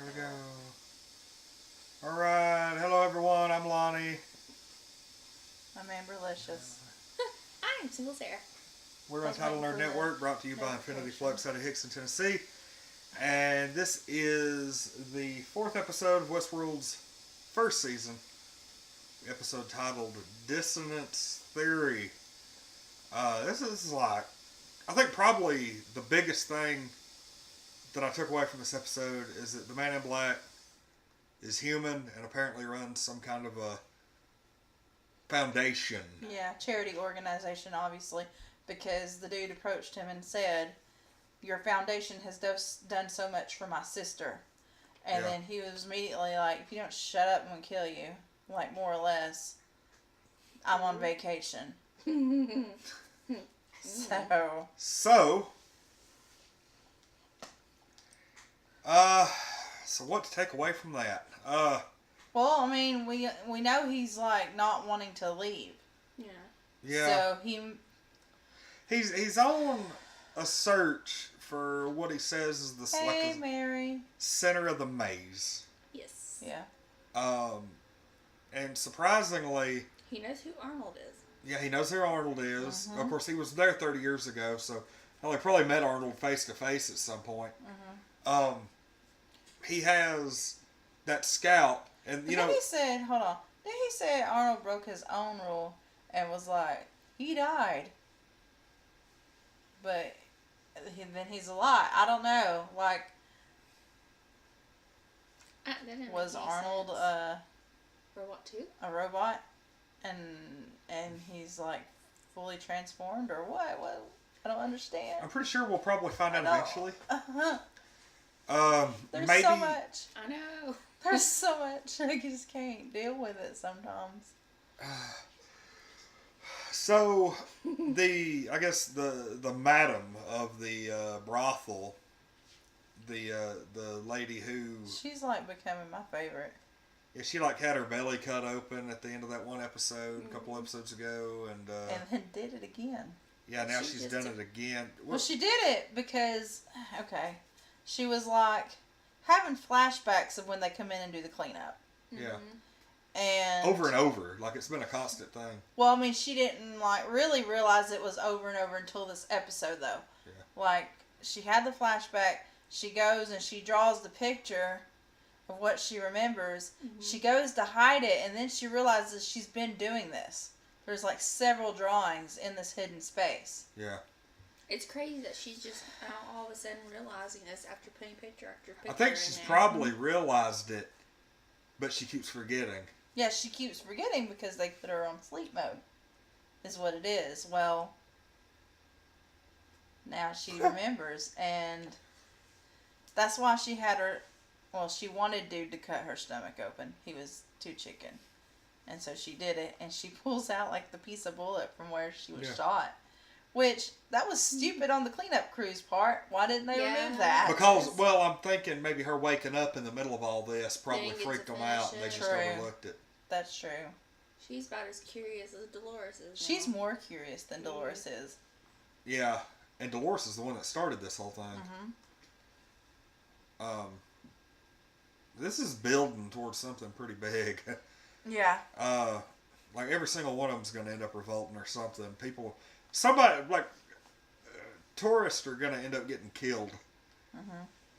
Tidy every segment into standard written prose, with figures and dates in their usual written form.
Here we go. Alright, hello everyone, I'm Lonnie. I'm Amberlicious. I'm Single Sarah. We're Untitled Nerd Network, brought to you by Infinity Flux out of Hickson, Tennessee. And this is the 4th episode of Westworld's first season. Episode titled Dissonance Theory. This is like, I think probably the biggest thing that I took away from this episode is that the man in black is human and apparently runs some kind of a foundation. Yeah, charity organization, obviously, because the dude approached him and said, your foundation has done so much for my sister. And then he was immediately like, if you don't shut up, I'm going to kill you. Like, more or less, I'm on vacation. So, so what to take away from that? well, I mean, we know he's like not wanting to leave. Yeah. Yeah. So he's on a search for what he says is the Mary. center of the maze. Yes. Yeah. And surprisingly, he knows who Arnold is. Yeah, he knows who Arnold is. Mm-hmm. Of course, he was there 30 years ago, so he probably met Arnold face to face at some point. Mm-hmm. He has that scalp, and you know. He said, hold on. Then he said Arnold broke his own rule and was like, he died, but then he's alive. I don't know. Like, was Arnold robot too? A robot, and he's like fully transformed or what? What? I don't understand. I'm pretty sure we'll probably find out eventually. There's maybe, so much. I know. There's so much. I just can't deal with it sometimes. So, I guess the madam of the brothel, the lady who... She's like becoming my favorite. Yeah, she like had her belly cut open at the end of that one episode, a couple episodes ago, and then did it again. Yeah, now she's done it again. Well, she did it because, okay, she was like having flashbacks of when they come in and do the cleanup. Yeah. And over and over, like it's been a constant thing. Well, I mean, she didn't like really realize it was over and over until this episode, though. Yeah. Like, she had the flashback. She goes and she draws the picture of what she remembers. Mm-hmm. She goes to hide it, and then she realizes she's been doing this. There's like several drawings in this hidden space. Yeah. It's crazy that she's just all of a sudden realizing this after putting picture after picture. I think she's probably realized it, but she keeps forgetting. Yeah, she keeps forgetting because they put her on sleep mode, is what it is. Well, now she remembers, and that's why she had her, well, she wanted dude to cut her stomach open. He was too chicken. And so she did it, and she pulls out like the piece of bullet from where she was shot. Which, that was stupid on the cleanup crew's part. Why didn't they remove that? Because, well, I'm thinking maybe her waking up in the middle of all this probably freaked them out, and they just overlooked it. That's true. She's about as curious as Dolores is. She's more curious than Dolores is. Yeah, and Dolores is the one that started this whole thing. Mm-hmm. This is building towards something pretty big. Yeah. Like every single one of them's going to end up revolting or something. Somebody, like, tourists are going to end up getting killed.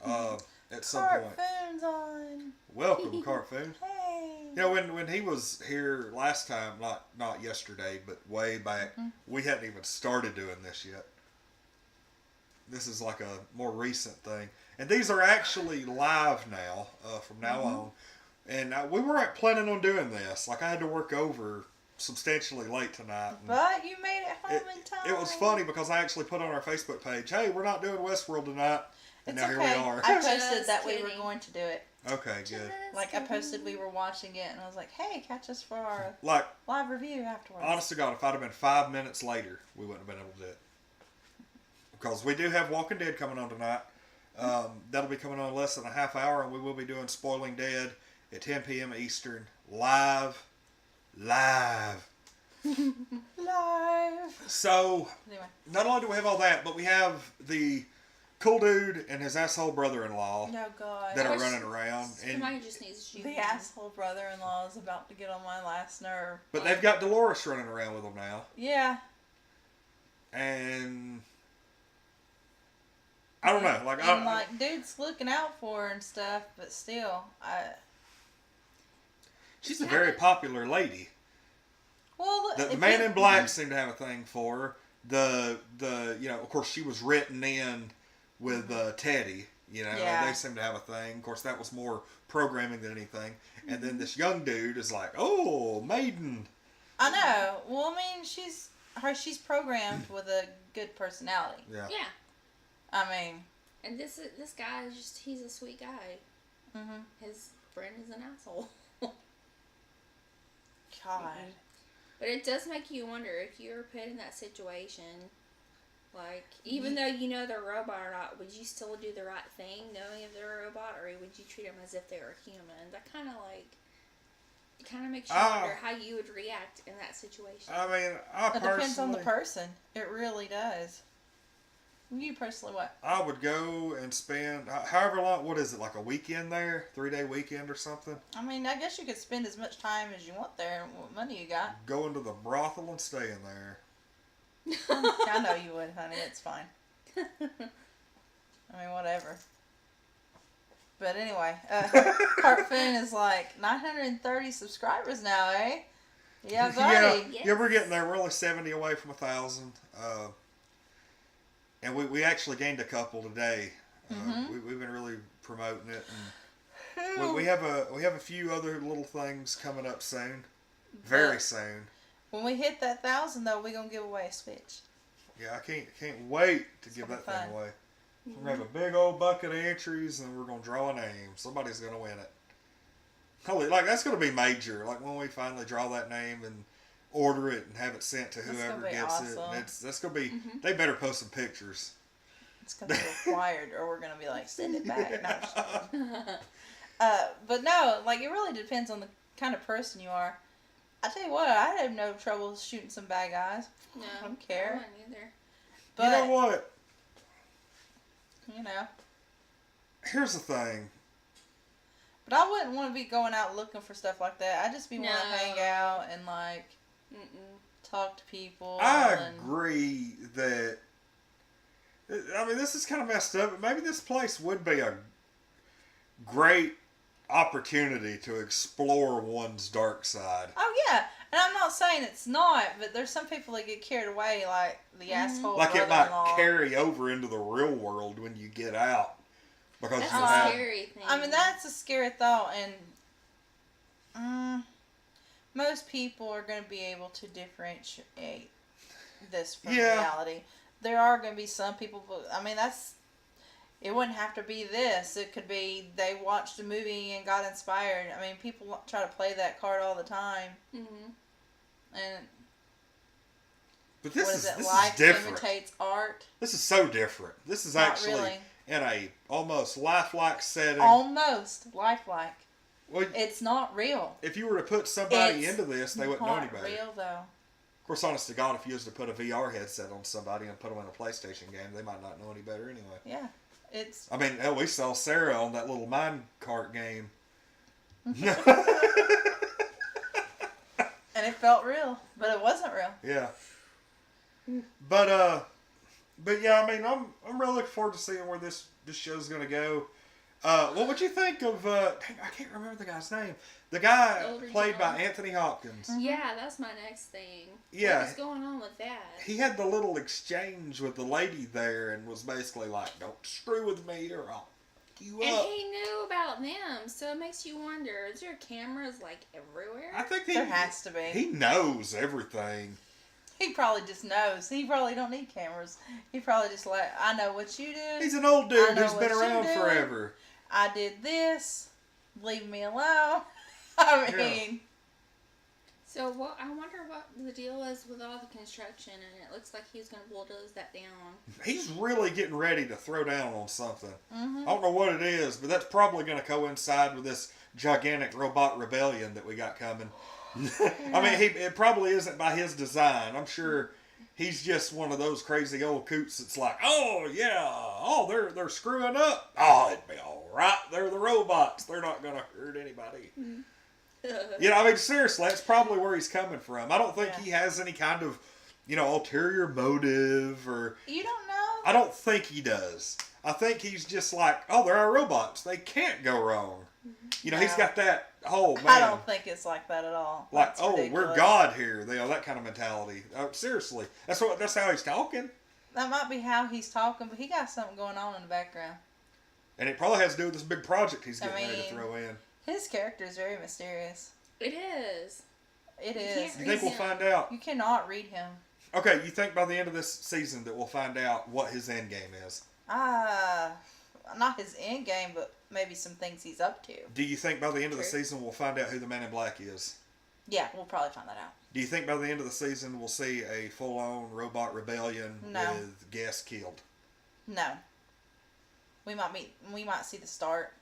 At some point. Cartoon's on. Welcome, Cartoon. Hey. You know, when he was here last time, not yesterday, but way back, we hadn't even started doing this yet. This is like a more recent thing. And these are actually live now, from now on. And we weren't planning on doing this. Like, I had to work over substantially late tonight. But you made it home in time. It was funny because I actually put on our Facebook page, hey, we're not doing Westworld tonight. And now here we are. I posted that we were going to do it. Okay, good. Like, I posted we were watching it, and I was like, hey, catch us for our live review afterwards. Honest to God, if I'd have been 5 minutes later, we wouldn't have been able to do it. Because we do have Walking Dead coming on tonight. That'll be coming on in less than a half hour, and we will be doing Spoiling Dead at 10 p.m. Eastern, live. Live. So, Anyway. not only do we have all that, but we have the cool dude and his asshole brother-in-law Oh God. that are running around. And Somebody just needs to shoot The him. asshole brother-in-law is about to get on my last nerve. but they've got Dolores running around with them now, Yeah. and I don't know, like And like dude's looking out for her and stuff, but still, she's a very popular lady. well, The Man in Black seemed to have a thing for her. The of course she was written in with Teddy. Yeah. They seem to have a thing. Of course, that was more programming than anything. And then this young dude is like, oh, Maiden. I know. Well, I mean, she's programmed with a good personality. Yeah. Yeah. I mean, And this guy is he's a sweet guy. mhm. His friend is an asshole. God. But it does make you wonder if you were put in that situation, like, even though you know they're a robot or not, would you still do the right thing knowing if they're a robot, or would you treat them as if they were human? That kind of makes you wonder how you would react in that situation. I mean, It depends on the person. It really does. You personally, what? I would go and spend however long. What is it, like a weekend there? 3-day weekend or something? I mean, I guess you could spend as much time as you want there and what money you got. Go into the brothel and stay in there. I know you would, honey. It's fine. I mean, whatever. But anyway, Cartoon is like 930 subscribers now, eh? Yeah, buddy. Yes. Yeah, we're getting there. We're only 70 away from 1,000. And we actually gained a couple today. We've been really promoting it, and we have a few other little things coming up soon, very soon. When we hit that 1,000, though, we're gonna give away a Switch. Yeah, I can't wait to give gonna that be thing fun. away. We're gonna have a big old bucket of entries, and we're gonna draw a name. Somebody's gonna win it. Holy, like that's gonna be major. Like when we finally draw that name and order it and have it sent to That's gonna whoever be gets it. awesome. And that's gonna be. They better post some pictures. It's gonna be required, or we're gonna be like, send it back. No, I'm just kidding. But no, like it really depends on the kind of person you are. I tell you what, I have no trouble shooting some bad guys. No, I don't care. I wouldn't either. But You know what? Here's the thing. But I wouldn't want to be going out looking for stuff like that. I just be want to No. hang out and like talk to people. I and agree that. I mean, this is kind of messed up, but maybe this place would be a great opportunity to explore one's dark side. Oh yeah, and I'm not saying it's not, but there's some people that get carried away, like the asshole Like it might brother-in-law. carry over into the real world when you get out. Because That's you a have, scary thing. I mean, that's a scary thought, and most people are going to be able to differentiate this from reality. There are going to be some people, but I mean, it wouldn't have to be this. It could be they watched a movie and got inspired. I mean, people try to play that card all the time, and but this what is is it? this Life is different. imitates art. This is so different. This is Not actually really. in a almost lifelike setting. Almost lifelike. Well, It's not real. if you were to put somebody It's into this, they wouldn't know any Not better. real though. Of course, honest to God, if you was to put a VR headset on somebody and put them in a PlayStation game, they might not know any better anyway. Yeah, it's. I mean, hell, we saw Sarah on that little minecart game. And it felt real, but it wasn't real. Yeah. But yeah, I mean, I'm really looking forward to seeing where this show's gonna go. What would you think of? Dang, I can't remember the guy's name. The guy Older played by John. Anthony Hopkins. Yeah, that's my next thing. Yeah. What's going on with that? He had the little exchange with the lady there and was basically like, "Don't screw with me or I'll fuck you And up." he knew about them, so it makes you wonder, is there cameras like everywhere? I think There has to be. he knows everything. He probably just knows. He probably don't need cameras. He probably just like, I know what you do. He's an old I dude know who's been what you're around doing. forever. I did this. Leave me alone. I Yeah. mean, So I wonder what the deal is with all the construction, and it looks like he's going to bulldoze that down. He's really getting ready to throw down on something. I don't know what it is, but that's probably going to coincide with this gigantic robot rebellion that we got coming. I mean, it probably isn't by his design. I'm sure he's just one of those crazy old coots that's like, oh yeah, oh they're screwing up. Oh, it'd be all right. They're the robots. They're not gonna hurt anybody. You know, I mean, seriously, that's probably where he's coming from. I don't think he has any kind of, ulterior motive or. You don't know? I don't think he does. I think he's just like, oh, there are robots. They can't go wrong. He's got that whole, man. I don't think it's like that at all. Like, That's oh, ridiculous. we're God here. That kind of mentality. Seriously. That's how he's talking. That might be how he's talking, but he got something going on in the background. And it probably has to do with this big project he's getting ready to throw in. His character is very mysterious. It is. It is. You think we'll find out? You cannot read him. Okay, you think by the end of this season that we'll find out what his end game is? Not his end game, but maybe some things he's up to. Do you think by the end of the season we'll find out who the Man in Black is? Yeah, we'll probably find that out. Do you think by the end of the season we'll see a full-on robot rebellion with guests killed? No. We might see the start.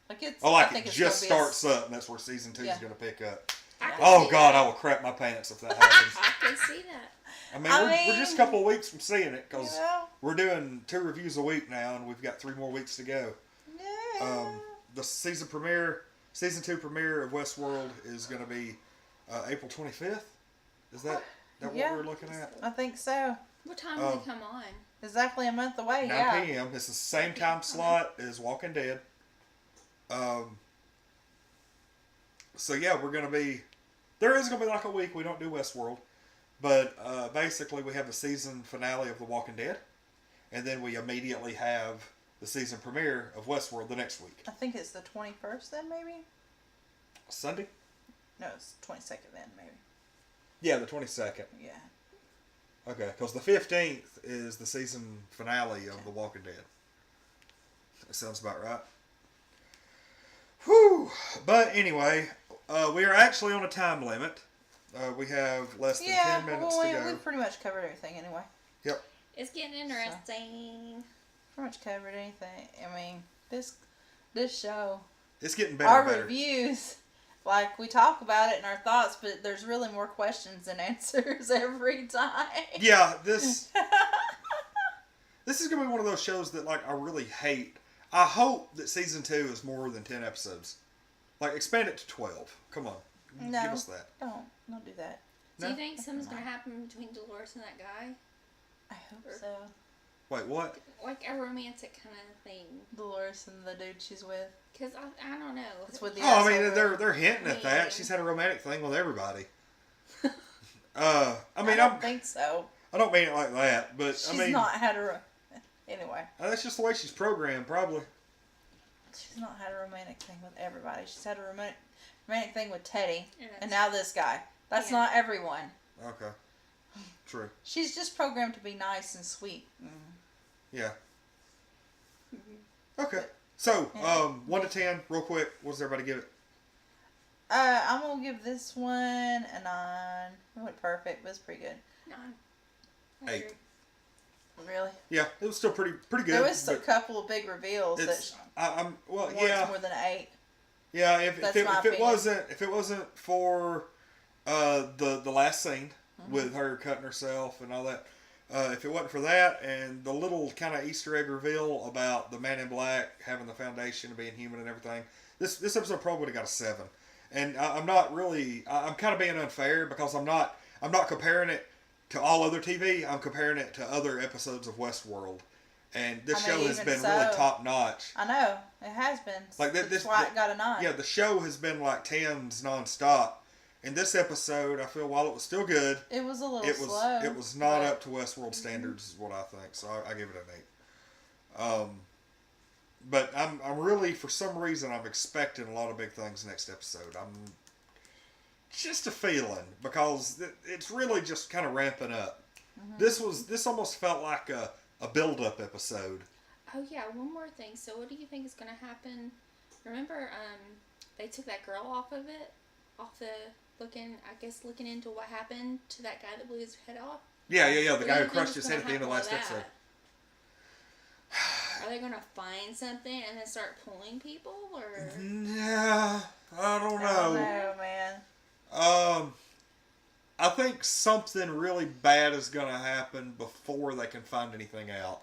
Like it's. Oh, I think it it's just gonna be starts up, and that's where season 2 is going to pick up. I Oh God, I will crap my pants if that happens. I can see that. I mean, we're just a couple of weeks from seeing it because we're doing 2 reviews a week now, and we've got 3 more weeks to go. Yeah. The season 2 premiere of Westworld is going to be April 25th. Is that what we're looking at? I think so. What time will they come on? Exactly a month away. 9 p.m. It's the same time slot as Walking Dead. So yeah, we're gonna be. There is gonna be like a week we don't do Westworld, but basically we have the season finale of The Walking Dead, and then we immediately have the season premiere of Westworld the next week. I think it's the 21st then, maybe. Sunday? No, it's 22nd then, maybe. Yeah, the 22nd. Yeah. Okay, because the 15th is the season finale of The Walking Dead. That sounds about right. Whew! But anyway, we are actually on a time limit. We have less than 10 minutes to go. We've pretty much covered everything anyway. Yep. It's getting interesting. Pretty much covered anything. I mean, this show. It's getting better. Our and better. reviews, like we talk about it in our thoughts, but there's really more questions than answers every time. Yeah, this is gonna be one of those shows that like I really hate. I hope that season 2 is more than 10 episodes. Like expand it to 12. Come on, No, give us that. Don't do that. Do you think something's gonna happen between Dolores and that guy? I hope so. Wait, what? Like a romantic kind of thing. Dolores and the dude she's with. Because I don't know. It's with the I mean, asshole. they're hinting at that. She's had a romantic thing with everybody. I mean, I don't think so. I don't mean it like that, but She's I mean, not had a. Anyway. That's just the way she's programmed, probably. She's not had a romantic thing with everybody. She's had a romantic thing with Teddy, Yeah, and now this guy. That's not everyone. Okay. True. She's just programmed to be nice and sweet. Yeah. Okay. So, 1 to 10, real quick. What does everybody give it? I'm gonna give this one a 9. It went perfect, but it's pretty good. 9. 8. Really? Yeah, it was still pretty good. There was a couple of big reveals that yeah. more than an 8. Yeah, if it wasn't for the last scene with her cutting herself and all that, if it wasn't for that and the little kind of Easter egg reveal about the Man in Black having the foundation and being human and everything, this episode probably would have got a 7. And I'm kind of being unfair because I'm not comparing it to all other TV. I'm comparing it to other episodes of Westworld. And this show has been really top notch. I know. It has been. Like That's why it got a 9. Yeah, the show has been like 10s nonstop. And this episode, I feel, while it was still good, it was a little slow. It was not up to Westworld standards, is what I think. So I give it an 8. But I'm really, for some reason, I'm expecting a lot of big things next episode. I'm just a feeling because it's really just kind of ramping up. This almost felt like a build-up episode. Oh yeah, one more thing. So what do you think is going to happen? Remember, they took that girl off looking into what happened to that guy that blew his head off. Yeah. The guy who crushed his head at the end of the last episode. Are they going to find something and then start pulling people, or? Yeah, I don't know. I don't know, man. I I think something really bad is going to happen before they can find anything out.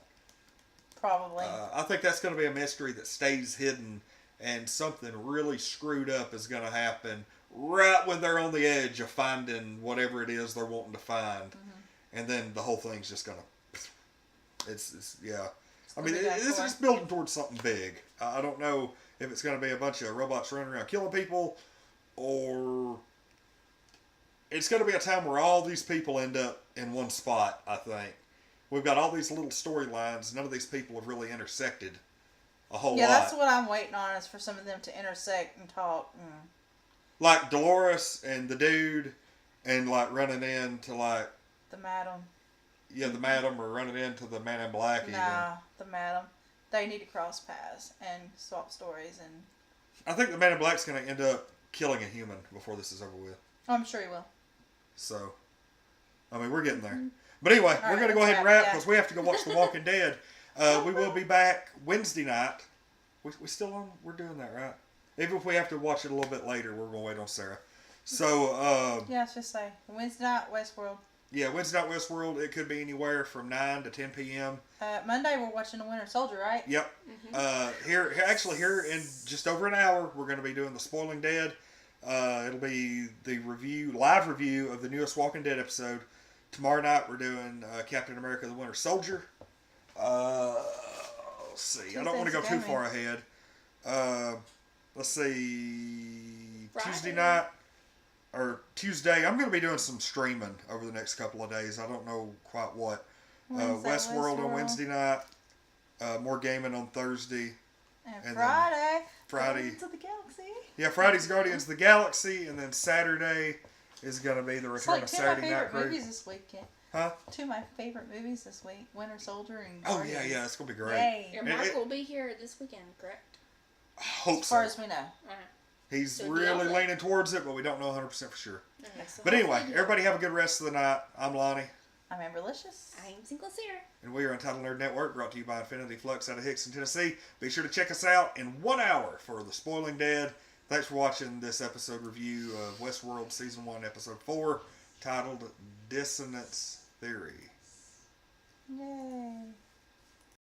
Probably. I think that's going to be a mystery that stays hidden, and something really screwed up is going to happen right when they're on the edge of finding whatever it is they're wanting to find. Mm-hmm. And then the whole thing's just going to... It's yeah. I mean, this is building towards something big. I don't know if it's going to be a bunch of robots running around killing people, or it's going to be a time where all these people end up in one spot, I think. We've got all these little storylines. None of these people have really intersected a whole lot. Yeah, that's what I'm waiting on, is for some of them to intersect and talk. Like Dolores and the dude, and like running into like... The madam. Yeah, the madam, or running into the man in black. Nah, the madam. They need to cross paths and swap stories. And I think the man in black's going to end up killing a human before this is over with. I'm sure he will. So, I mean, we're getting there. But anyway, we're going to go ahead and wrap because we have to go watch The Walking Dead. We will be back Wednesday night. We still on? We're doing that, right? Even if we have to watch it a little bit later, we're going to wait on Sarah. So, yeah, let's just say Wednesday night, Westworld. Yeah, Wednesday night, Westworld. It could be anywhere from 9 to 10 p.m. Monday, we're watching The Winter Soldier, right? Yep. Mm-hmm. Here in just over an hour, we're going to be doing The Spoiling Dead. It'll be the live review of the newest Walking Dead episode. Tomorrow night, we're doing Captain America: The Winter Soldier. Let's see. I don't want to go too far ahead. Let's see. Friday. Tuesday, I'm going to be doing some streaming over the next couple of days. I don't know quite what. Westworld on Wednesday night. More gaming on Thursday. And Friday. Guardians of the Galaxy. Yeah, Friday's Guardians of the Galaxy, and then Saturday is going to be the return of Saturday Night Crew. Movies this weekend. Huh? Two of my favorite movies this week: Winter Soldier and Guardians. Oh yeah, it's going to be great. Yay. Your Mark will be here this weekend, correct? I hope so. As far as we know. He's really leaning towards it, but we don't know 100% for sure. So but anyway, everybody have a good rest of the night. I'm Lonnie. I'm Amberlicious. I'm Sinclair. And we are Untitled Nerd Network, brought to you by Infinity Flux out of Hickson, Tennessee. Be sure to check us out in 1 hour for The Spoiling Dead. Thanks for watching this episode review of Westworld Season 1, Episode 4, titled Dissonance Theory. Yay.